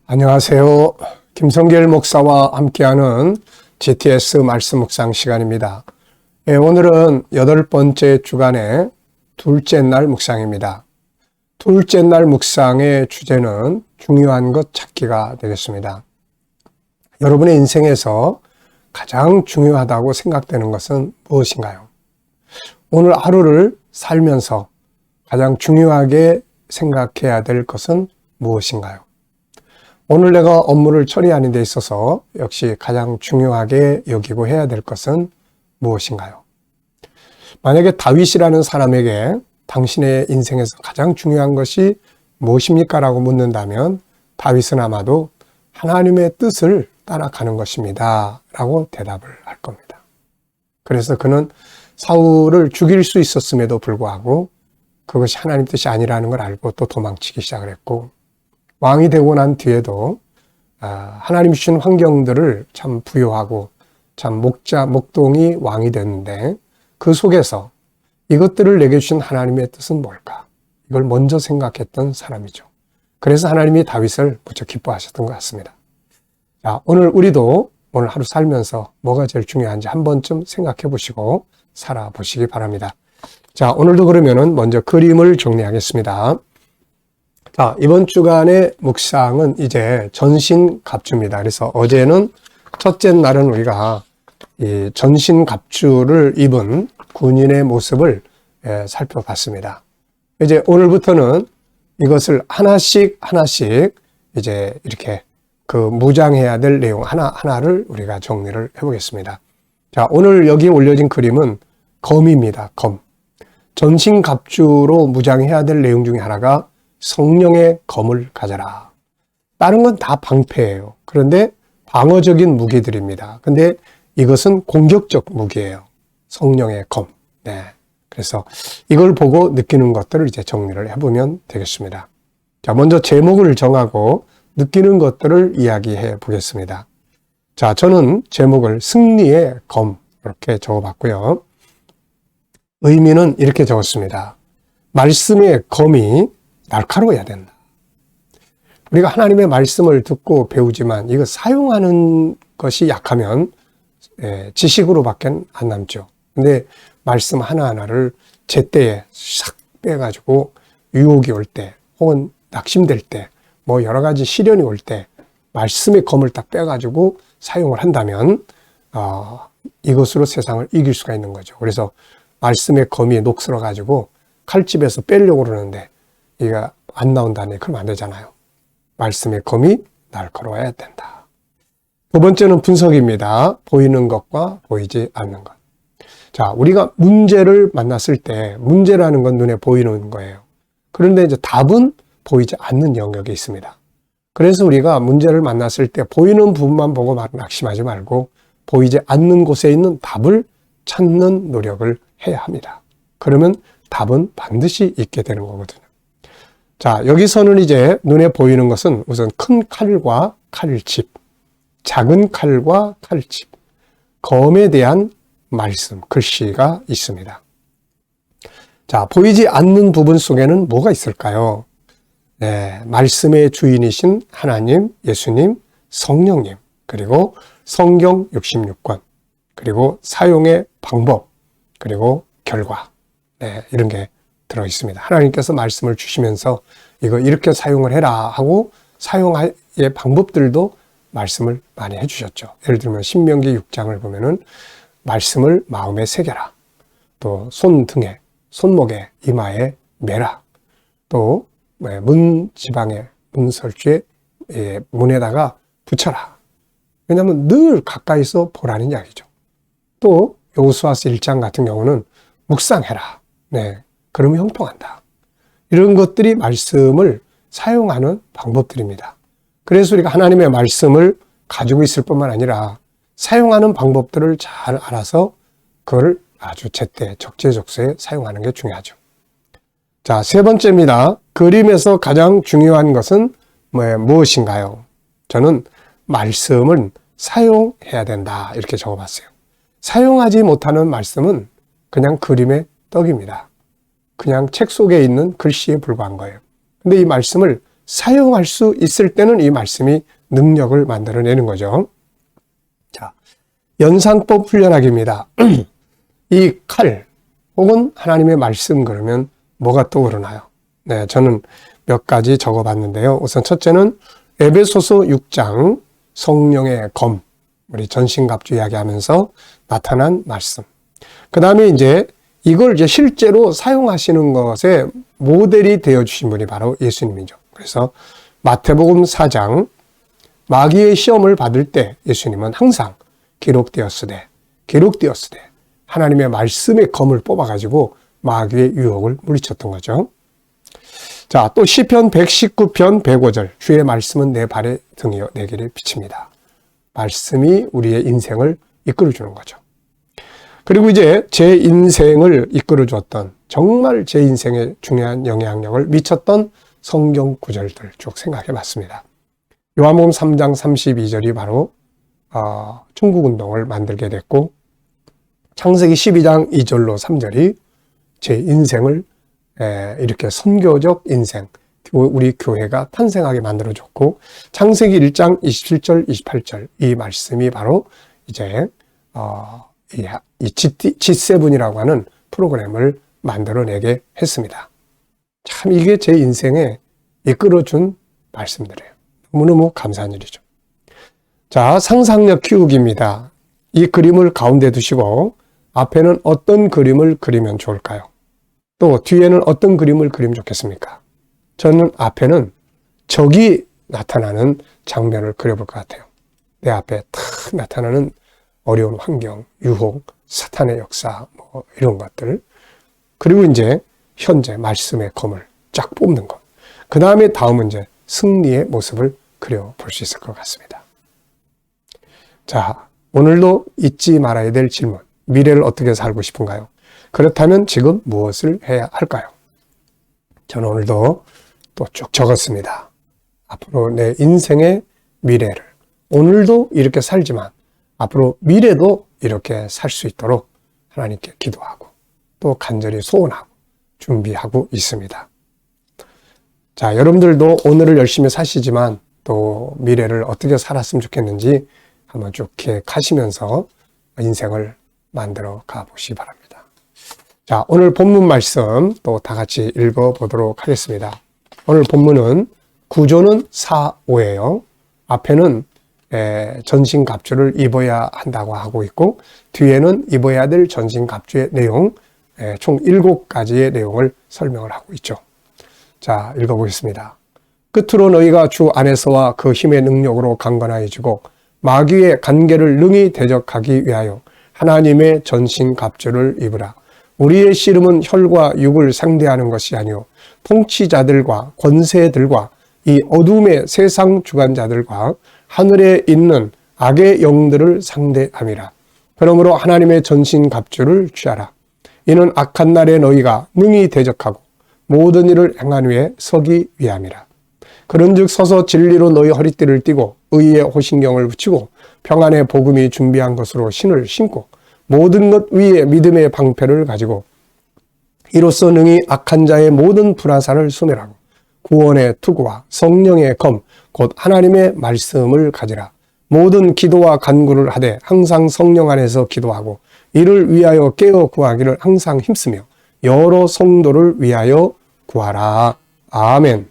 안녕하세요. 김성길 목사와 함께하는 GTS 말씀 묵상 시간입니다. 오늘은 8번째 주간의 둘째 날 묵상입니다. 둘째 날 묵상의 주제는 중요한 것 찾기가 되겠습니다. 여러분의 인생에서 가장 중요하다고 생각되는 것은 무엇인가요? 오늘 하루를 살면서 가장 중요하게 생각해야 될 것은 무엇인가요? 오늘 내가 업무를 처리하는 데 있어서 역시 가장 중요하게 여기고 해야 될 것은 무엇인가요? 만약에 다윗이라는 사람에게 당신의 인생에서 가장 중요한 것이 무엇입니까? 라고 묻는다면 다윗은 아마도 하나님의 뜻을 따라가는 것입니다. 라고 대답을 할 겁니다. 그래서 그는 사울을 죽일 수 있었음에도 불구하고 그것이 하나님 뜻이 아니라는 걸 알고 또 도망치기 시작을 했고, 왕이 되고 난 뒤에도 하나님이 주신 환경들을 참 부여하고 참 목동이 왕이 됐는데 그 속에서 이것들을 내게 주신 하나님의 뜻은 뭘까? 이걸 먼저 생각했던 사람이죠. 그래서 하나님이 다윗을 무척 기뻐하셨던 것 같습니다. 자, 오늘 우리도 오늘 하루 살면서 뭐가 제일 중요한지 한 번쯤 생각해 보시고 살아보시기 바랍니다. 자, 오늘도 그러면은 먼저 그림을 정리하겠습니다. 자, 이번 주간의 묵상은 이제 전신갑주입니다. 그래서 어제는 첫째 날은 우리가 이 전신갑주를 입은 군인의 모습을 살펴봤습니다. 이제 오늘부터는 이것을 하나씩 이제 이렇게 그 무장해야 될 내용 하나를 우리가 정리를 해보겠습니다. 자, 오늘 여기 올려진 그림은 검입니다. 검. 전신갑주로 무장해야 될 내용 중에 하나가 성령의 검을 가져라. 다른 건 다 방패예요. 그런데 방어적인 무기들입니다. 근데 이것은 공격적 무기예요. 성령의 검. 네. 그래서 이걸 보고 느끼는 것들을 이제 정리를 해보면 되겠습니다. 자, 먼저 제목을 정하고 느끼는 것들을 이야기해 보겠습니다. 자, 저는 제목을 승리의 검 이렇게 적어봤고요. 의미는 이렇게 적었습니다. 말씀의 검이 날카로워야 된다. 우리가 하나님의 말씀을 듣고 배우지만 이거 사용하는 것이 약하면 지식으로밖에 안 남죠. 근데 말씀 하나하나를 제때에 싹 빼가지고 유혹이 올 때 혹은 낙심될 때 뭐 여러 가지 시련이 올 때 말씀의 검을 딱 빼가지고 사용을 한다면 이것으로 세상을 이길 수가 있는 거죠. 그래서 말씀의 검이 녹슬어가지고 칼집에서 빼려고 그러는데 이가 안 나온다네. 그러면 안 되잖아요. 말씀의 검이 날카로워야 된다. 두 번째는 분석입니다. 보이는 것과 보이지 않는 것. 자, 우리가 문제를 만났을 때 문제라는 건 눈에 보이는 거예요. 그런데 이제 답은 보이지 않는 영역에 있습니다. 그래서 우리가 문제를 만났을 때 보이는 부분만 보고 낙심하지 말고 보이지 않는 곳에 있는 답을 찾는 노력을 해야 합니다. 그러면 답은 반드시 있게 되는 거거든요. 자, 여기서는 이제 눈에 보이는 것은 우선 큰 칼과 칼집, 작은 칼과 칼집, 검에 대한 말씀, 글씨가 있습니다. 자, 보이지 않는 부분 속에는 뭐가 있을까요? 네, 말씀의 주인이신 하나님, 예수님, 성령님, 그리고 성경 66권, 그리고 사용의 방법, 그리고 결과, 네, 이런 게 들어 있습니다. 하나님께서 말씀을 주시면서 이거 이렇게 사용을 해라 하고 사용의 방법들도 말씀을 많이 해주셨죠. 예를 들면 신명기 6장을 보면은 말씀을 마음에 새겨라. 또 손등에, 손목에, 이마에 매라. 또 문 지방에, 문 설주에 문에다가 붙여라. 왜냐하면 늘 가까이서 보라는 이야기죠. 또 여호수아서 1장 같은 경우는 묵상해라. 네. 그러면 형통한다. 이런 것들이 말씀을 사용하는 방법들입니다. 그래서 우리가 하나님의 말씀을 가지고 있을 뿐만 아니라 사용하는 방법들을 잘 알아서 그걸 아주 제때 적재적소에 사용하는 게 중요하죠. 자, 세 번째입니다. 그림에서 가장 중요한 것은 무엇인가요? 저는 말씀을 사용해야 된다 이렇게 적어봤어요. 사용하지 못하는 말씀은 그냥 그림의 떡입니다. 그냥 책 속에 있는 글씨에 불과한 거예요. 근데 이 말씀을 사용할 수 있을 때는 이 말씀이 능력을 만들어내는 거죠. 자, 연상법 훈련하기입니다. 이 칼 혹은 하나님의 말씀 그러면 뭐가 떠오르나요? 네, 저는 몇 가지 적어봤는데요. 우선 첫째는 에베소서 6장 성령의 검, 우리 전신갑주 이야기하면서 나타난 말씀. 그 다음에 이걸 실제로 사용하시는 것에 모델이 되어주신 분이 바로 예수님이죠. 그래서 마태복음 4장 마귀의 시험을 받을 때 예수님은 항상 기록되었으되 하나님의 말씀의 검을 뽑아가지고 마귀의 유혹을 물리쳤던 거죠. 자, 또 시편 119편 105절 주의 말씀은 내 발의 등이요 내 길을 비칩니다. 말씀이 우리의 인생을 이끌어주는 거죠. 그리고 제 인생을 이끌어주었던 정말 제 인생에 중요한 영향력을 미쳤던 성경 구절들 쭉 생각해 봤습니다. 요한복음 3장 32절이 바로 중국운동을 만들게 됐고 창세기 12장 2절로 3절이 제 인생을 이렇게 선교적 인생, 우리 교회가 탄생하게 만들어줬고 창세기 1장 27절, 28절 이 말씀이 바로 이 G7이라고 하는 프로그램을 만들어내게 했습니다. 참 이게 제 인생에 이끌어준 말씀들이에요. 너무너무 감사한 일이죠. 자, 상상력 키우기입니다. 이 그림을 가운데 두시고 앞에는 어떤 그림을 그리면 좋을까요? 또 뒤에는 어떤 그림을 그리면 좋겠습니까? 저는 앞에는 적이 나타나는 장면을 그려볼 것 같아요. 내 앞에 탁 나타나는 어려운 환경, 유혹, 사탄의 역사, 이런 것들. 그리고 현재 말씀의 검을 쫙 뽑는 것. 그 다음에 다음은 승리의 모습을 그려볼 수 있을 것 같습니다. 자, 오늘도 잊지 말아야 될 질문. 미래를 어떻게 살고 싶은가요? 그렇다면 지금 무엇을 해야 할까요? 저는 오늘도 또 쭉 적었습니다. 앞으로 내 인생의 미래를 오늘도 이렇게 살지만 앞으로 미래도 이렇게 살 수 있도록 하나님께 기도하고 또 간절히 소원하고 준비하고 있습니다. 자, 여러분들도 오늘을 열심히 사시지만 또 미래를 어떻게 살았으면 좋겠는지 한번 쭉 기획하시면서 인생을 만들어 가보시기 바랍니다. 자, 오늘 본문 말씀 또 다 같이 읽어보도록 하겠습니다. 오늘 본문은 구조는 4, 5예요. 앞에는 전신갑주를 입어야 한다고 하고 있고 뒤에는 입어야 될 전신갑주의 내용 총 7가지의 내용을 설명을 하고 있죠. 자, 읽어보겠습니다. 끝으로 너희가 주 안에서와 그 힘의 능력으로 강건하여지고 마귀의 간계를 능히 대적하기 위하여 하나님의 전신갑주를 입으라. 우리의 씨름은 혈과 육을 상대하는 것이 아니요 통치자들과 권세들과 이 어둠의 세상 주관자들과 하늘에 있는 악의 영들을 상대함이라. 그러므로 하나님의 전신갑주를 취하라. 이는 악한 날에 너희가 능히 대적하고 모든 일을 행한 후에 서기 위함이라. 그런즉 서서 진리로 너희 허리띠를 띠고 의의 호신경을 붙이고 평안의 복음이 준비한 것으로 신을 신고 모든 것 위에 믿음의 방패를 가지고 이로써 능히 악한 자의 모든 불화살을 소멸하고 구원의 투구와 성령의 검 곧 하나님의 말씀을 가지라. 모든 기도와 간구를 하되 항상 성령 안에서 기도하고 이를 위하여 깨어 구하기를 항상 힘쓰며 여러 성도를 위하여 구하라. 아멘.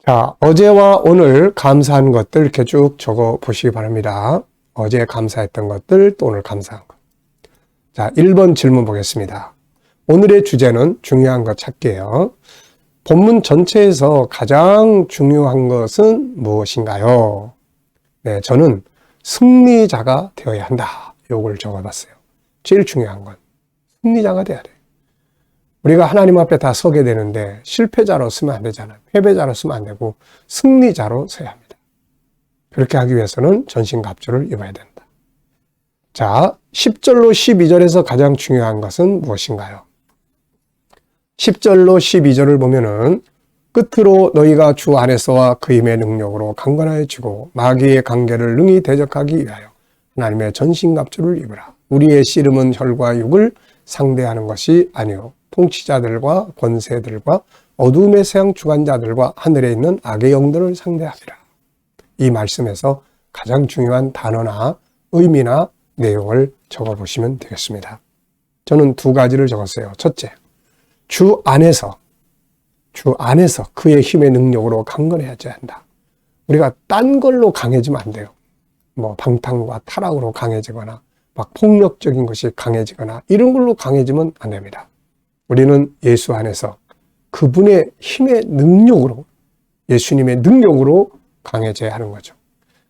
자, 어제와 오늘 감사한 것들 이렇게 쭉 적어 보시기 바랍니다. 어제 감사했던 것들, 또 오늘 감사한 것. 자, 1번 질문 보겠습니다. 오늘의 주제는 중요한 것 찾기예요. 본문 전체에서 가장 중요한 것은 무엇인가요? 네, 저는 승리자가 되어야 한다. 요걸 적어봤어요. 제일 중요한 건 승리자가 돼야 돼요. 우리가 하나님 앞에 다 서게 되는데 실패자로 쓰면 안 되잖아요. 패배자로 쓰면 안 되고 승리자로 서야 합니다. 그렇게 하기 위해서는 전신갑주를 입어야 된다. 자, 10절로 12절에서 가장 중요한 것은 무엇인가요? 10절로 12절을 보면은 끝으로 너희가 주 안에서와 그 힘의 능력으로 강건하여지고 마귀의 관계를 능히 대적하기 위하여 하나님의 전신갑주를 입으라. 우리의 씨름은 혈과 육을 상대하는 것이 아니요 통치자들과 권세들과 어둠의 세상 주관자들과 하늘에 있는 악의 영들을 상대하리라. 이 말씀에서 가장 중요한 단어나 의미나 내용을 적어보시면 되겠습니다. 저는 두 가지를 적었어요. 첫째, 주 안에서 그의 힘의 능력으로 강건해야지 한다. 우리가 딴 걸로 강해지면 안 돼요. 뭐 방탕과 타락으로 강해지거나 막 폭력적인 것이 강해지거나 이런 걸로 강해지면 안 됩니다. 우리는 예수 안에서 그분의 힘의 능력으로, 예수님의 능력으로 강해져야 하는 거죠.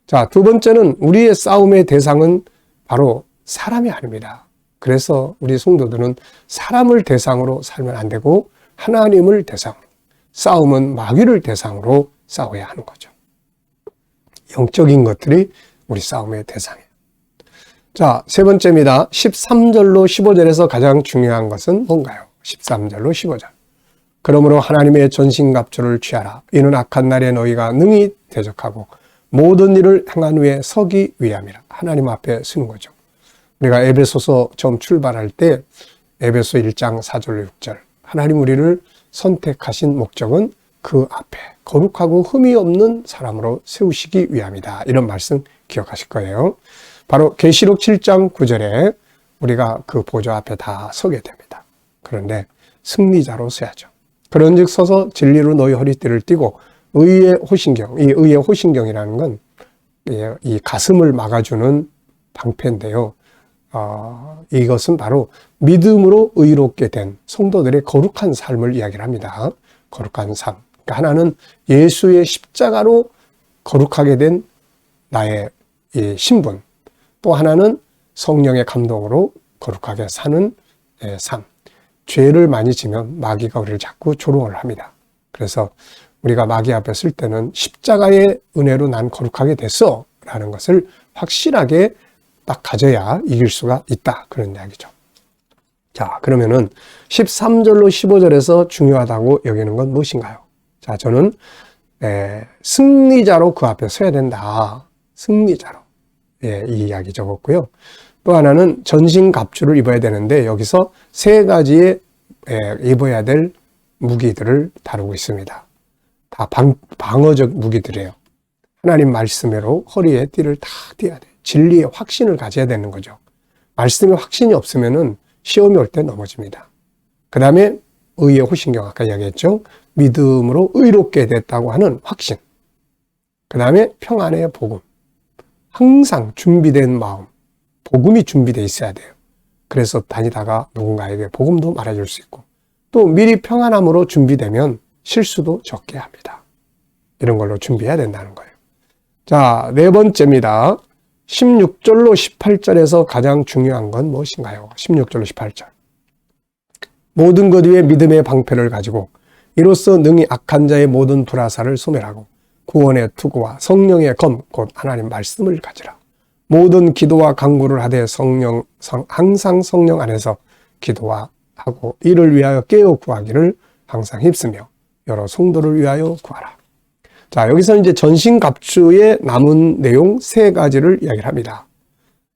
자, 두 번째는 우리의 싸움의 대상은 바로 사람이 아닙니다. 그래서 우리 성도들은 사람을 대상으로 살면 안 되고 하나님을 대상으로, 싸움은 마귀를 대상으로 싸워야 하는 거죠. 영적인 것들이 우리 싸움의 대상이에요. 자, 세 번째입니다. 13절로 15절에서 가장 중요한 것은 뭔가요? 13절로 15절. 그러므로 하나님의 전신갑주를 취하라. 이는 악한 날에 너희가 능히 대적하고 모든 일을 행한 후에 서기 위함이라. 하나님 앞에 서는 거죠. 우리가 에베소서 처음 출발할 때 에베소 1장 4절 6절 하나님 우리를 선택하신 목적은 그 앞에 거룩하고 흠이 없는 사람으로 세우시기 위함이다. 이런 말씀 기억하실 거예요. 바로 계시록 7장 9절에 우리가 그 보좌 앞에 다 서게 됩니다. 그런데 승리자로 서야죠. 그런즉 서서 진리로 너희 허리띠를 띠고 의의 호신경, 이 의의 호신경이라는 건 이 가슴을 막아주는 방패인데요. 이것은 바로 믿음으로 의롭게 된 성도들의 거룩한 삶을 이야기를 합니다. 거룩한 삶. 그러니까 하나는 예수의 십자가로 거룩하게 된 나의 이 신분, 또 하나는 성령의 감동으로 거룩하게 사는 삶. 죄를 많이 지면 마귀가 우리를 자꾸 조롱을 합니다. 그래서 우리가 마귀 앞에 쓸 때는 십자가의 은혜로 난 거룩하게 됐어 라는 것을 확실하게 딱 가져야 이길 수가 있다. 그런 이야기죠. 자, 그러면은 13절로 15절에서 중요하다고 여기는 건 무엇인가요? 자, 저는 승리자로 그 앞에 서야 된다. 승리자로. 이 이야기 적었고요. 또 하나는 전신갑주를 입어야 되는데 여기서 세 가지의 입어야 될 무기들을 다루고 있습니다. 다 방어적 무기들이에요. 하나님 말씀으로 허리에 띠를 다 띠어야 돼요. 진리의 확신을 가져야 되는 거죠. 말씀의 확신이 없으면은 시험이 올 때 넘어집니다. 그 다음에 의의 호신경, 아까 이야기했죠. 믿음으로 의롭게 됐다고 하는 확신. 그 다음에 평안의 복음. 항상 준비된 마음. 복음이 준비되어 있어야 돼요. 그래서 다니다가 누군가에게 복음도 말해줄 수 있고 또 미리 평안함으로 준비되면 실수도 적게 합니다. 이런 걸로 준비해야 된다는 거예요. 자, 네 번째입니다. 16절로 18절에서 가장 중요한 건 무엇인가요? 16절로 18절. 모든 것 위에 믿음의 방패를 가지고 이로써 능히 악한 자의 모든 불화살을 소멸하고 구원의 투구와 성령의 검, 곧 하나님 말씀을 가지라. 모든 기도와 간구를 하되 항상 성령 안에서 기도하고 이를 위하여 깨어 구하기를 항상 힘쓰며 여러 성도를 위하여 구하라. 자, 여기서 이제 전신갑주의 남은 내용 세 가지를 이야기를 합니다.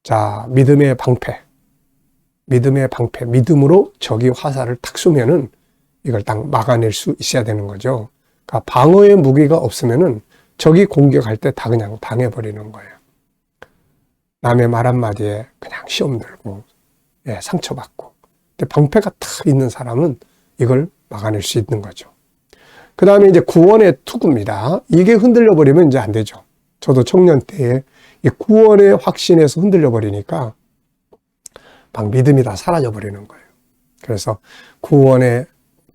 자, 믿음의 방패. 믿음으로 적이 화살을 탁 쏘면은 이걸 딱 막아낼 수 있어야 되는 거죠. 그러니까 방어의 무기가 없으면은 적이 공격할 때 다 그냥 당해버리는 거예요. 남의 말 한마디에 그냥 시험 들고, 상처받고. 근데 방패가 탁 있는 사람은 이걸 막아낼 수 있는 거죠. 그 다음에 이제 구원의 투구입니다. 이게 흔들려 버리면 이제 안 되죠. 저도 청년 때에 이 구원의 확신에서 흔들려 버리니까 막 믿음이 다 사라져 버리는 거예요. 그래서 구원의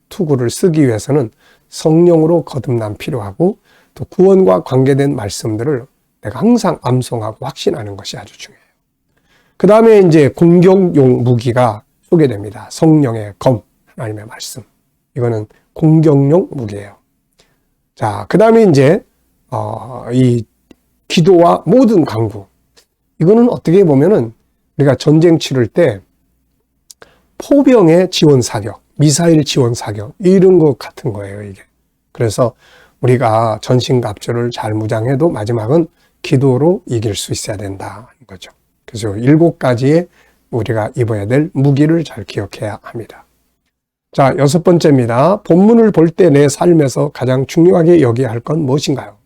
투구를 쓰기 위해서는 성령으로 거듭남 필요하고 또 구원과 관계된 말씀들을 내가 항상 암송하고 확신하는 것이 아주 중요해요. 그 다음에 이제 공격용 무기가 소개됩니다. 성령의 검, 하나님의 말씀. 이거는 공격용 무기예요. 자, 그 다음에 이제 이 기도와 모든 간구. 이거는 어떻게 보면은 우리가 전쟁 치를 때 포병의 지원 사격, 미사일 지원 사격 이런 것 같은 거예요, 이게. 그래서 우리가 전신갑주를 잘 무장해도 마지막은 기도로 이길 수 있어야 된다는 거죠. 그래서 7가지의 우리가 입어야 될 무기를 잘 기억해야 합니다. 자, 6번째입니다. 본문을 볼 때 내 삶에서 가장 중요하게 여겨야 할 건 무엇인가요?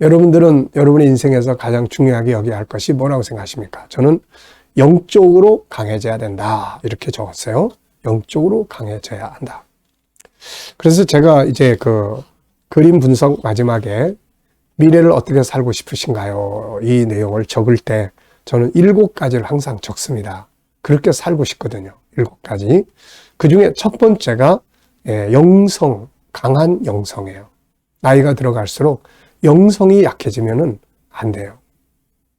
여러분들은 여러분의 인생에서 가장 중요하게 여겨야 할 것이 뭐라고 생각하십니까? 저는 영적으로 강해져야 된다. 이렇게 적었어요. 영적으로 강해져야 한다. 그래서 제가 이제 그 그림 분석 마지막에 미래를 어떻게 살고 싶으신가요? 이 내용을 적을 때 저는 7가지를 항상 적습니다. 그렇게 살고 싶거든요. 7가지. 그 중에 첫 번째가 영성, 강한 영성이에요. 나이가 들어갈수록 영성이 약해지면은 안 돼요.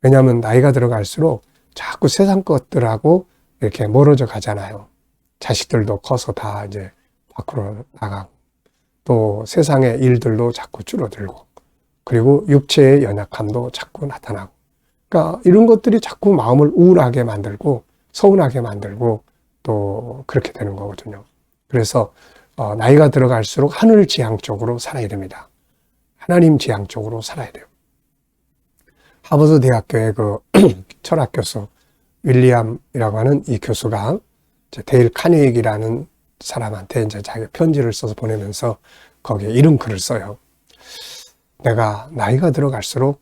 왜냐하면 나이가 들어갈수록 자꾸 세상 것들하고 이렇게 멀어져 가잖아요. 자식들도 커서 다 이제 밖으로 나가고, 또 세상의 일들도 자꾸 줄어들고, 그리고 육체의 연약함도 자꾸 나타나고. 그러니까 이런 것들이 자꾸 마음을 우울하게 만들고 서운하게 만들고 또 그렇게 되는 거거든요. 그래서 나이가 들어갈수록 하늘 지향 쪽으로 살아야 됩니다. 하나님 지향 쪽으로 살아야 돼요. 하버드 대학교의 그 철학 교수 윌리엄이라고 하는 이 교수가 데일 카네기라는 사람한테 이제 자기 편지를 써서 보내면서 거기에 이런 글을 써요. 내가 나이가 들어갈수록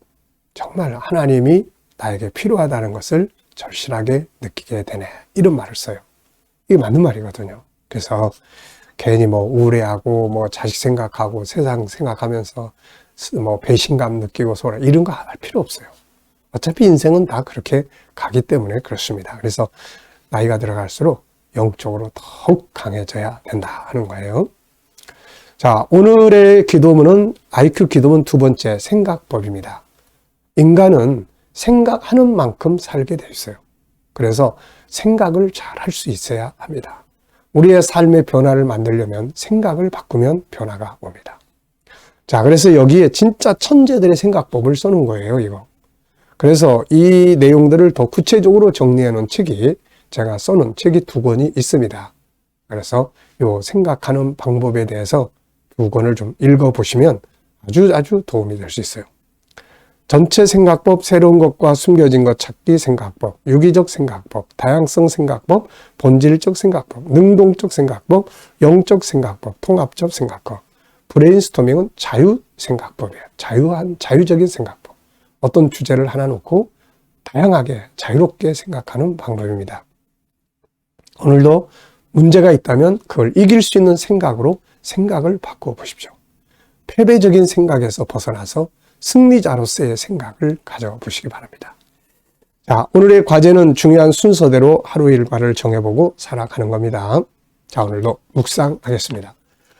정말 하나님이 나에게 필요하다는 것을 절실하게 느끼게 되네. 이런 말을 써요. 이게 맞는 말이거든요. 그래서 괜히 뭐 우울해하고 뭐 자식 생각하고 세상 생각하면서 뭐 배신감 느끼고 소라 이런 거 할 필요 없어요. 어차피 인생은 다 그렇게 가기 때문에 그렇습니다. 그래서 나이가 들어갈수록 영적으로 더욱 강해져야 된다 하는 거예요. 자, 오늘의 기도문은 IQ 기도문 2번째 생각법입니다. 인간은 생각하는 만큼 살게 돼 있어요. 그래서 생각을 잘 할 수 있어야 합니다. 우리의 삶의 변화를 만들려면 생각을 바꾸면 변화가 옵니다. 자, 그래서 여기에 진짜 천재들의 생각법을 써놓은 거예요, 이거. 그래서 이 내용들을 더 구체적으로 정리해 놓은 책이 제가 써놓은 책이 2권이 있습니다. 그래서 이 생각하는 방법에 대해서 2권을 좀 읽어보시면 아주 도움이 될 수 있어요. 전체 생각법, 새로운 것과 숨겨진 것 찾기 생각법, 유기적 생각법, 다양성 생각법, 본질적 생각법, 능동적 생각법, 영적 생각법, 통합적 생각법. 브레인스토밍은 자유 생각법이에요. 자유적인 생각법. 어떤 주제를 하나 놓고 다양하게 자유롭게 생각하는 방법입니다. 오늘도 문제가 있다면 그걸 이길 수 있는 생각으로 생각을 바꾸어 보십시오. 패배적인 생각에서 벗어나서 승리자로서의 생각을 가져보시기 바랍니다. 자, 오늘의 과제는 중요한 순서대로 하루 일과를 정해보고 살아가는 겁니다. 자, 오늘도 묵상하겠습니다.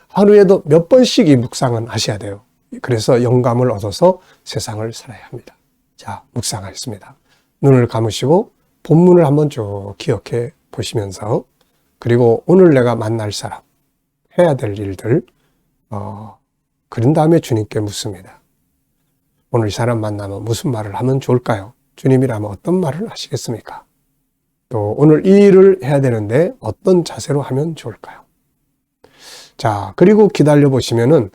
하루에도 몇 번씩 이 묵상은 하셔야 돼요. 그래서 영감을 얻어서 세상을 살아야 합니다. 자, 묵상하겠습니다. 눈을 감으시고 본문을 한번 쭉 기억해 보시면서, 그리고 오늘 내가 만날 사람, 해야 될 일들, 그런 다음에 주님께 묻습니다. 오늘 이 사람 만나면 무슨 말을 하면 좋을까요? 주님이라면 어떤 말을 하시겠습니까? 또 오늘 이 일을 해야 되는데 어떤 자세로 하면 좋을까요? 자, 그리고 기다려 보시면은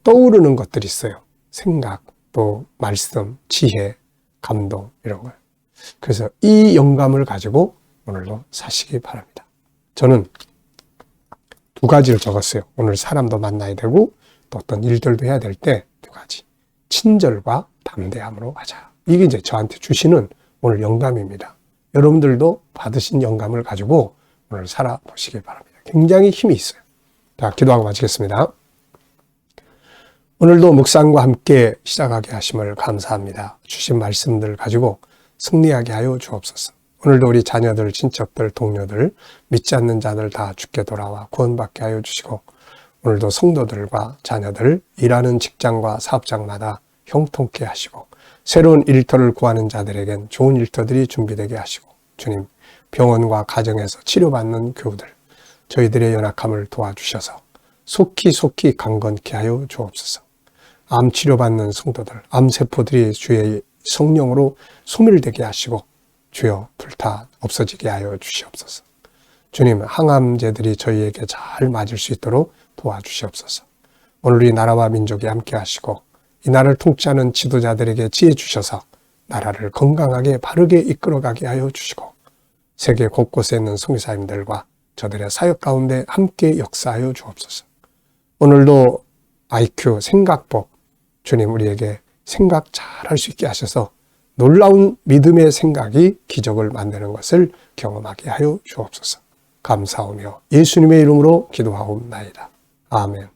떠오르는 것들이 있어요. 생각, 또 말씀, 지혜, 감동 이런 거예요. 그래서 이 영감을 가지고 오늘도 사시기 바랍니다. 저는 2가지를 적었어요. 오늘 사람도 만나야 되고 또 어떤 일들도 해야 될 때 2가지. 친절과 담대함으로 하자. 이게 이제 저한테 주시는 오늘 영감입니다. 여러분들도 받으신 영감을 가지고 오늘 살아보시기 바랍니다. 굉장히 힘이 있어요. 자, 기도하고 마치겠습니다. 오늘도 묵상과 함께 시작하게 하심을 감사합니다. 주신 말씀들 가지고 승리하게 하여 주옵소서. 오늘도 우리 자녀들, 친척들, 동료들, 믿지 않는 자들 다 주께 돌아와 구원받게 하여 주시고, 오늘도 성도들과 자녀들, 일하는 직장과 사업장마다 형통케 하시고, 새로운 일터를 구하는 자들에겐 좋은 일터들이 준비되게 하시고, 주님, 병원과 가정에서 치료받는 교우들, 저희들의 연약함을 도와주셔서 속히 강건케 하여 주옵소서. 암 치료받는 성도들, 암세포들이 주의 성령으로 소멸되게 하시고 주여 불타 없어지게 하여 주시옵소서. 주님, 항암제들이 저희에게 잘 맞을 수 있도록 도와주시옵소서. 오늘 이 나라와 민족이 함께 하시고 이 나라를 통치하는 지도자들에게 지혜 주셔서 나라를 건강하게 바르게 이끌어가게 하여 주시고 세계 곳곳에 있는 선교사님들과 저들의 사역 가운데 함께 역사하여 주옵소서. 오늘도 IQ 생각법 주님 우리에게 생각 잘 할 수 있게 하셔서 놀라운 믿음의 생각이 기적을 만드는 것을 경험하게 하여 주옵소서. 감사하며 예수님의 이름으로 기도하옵나이다. 아멘.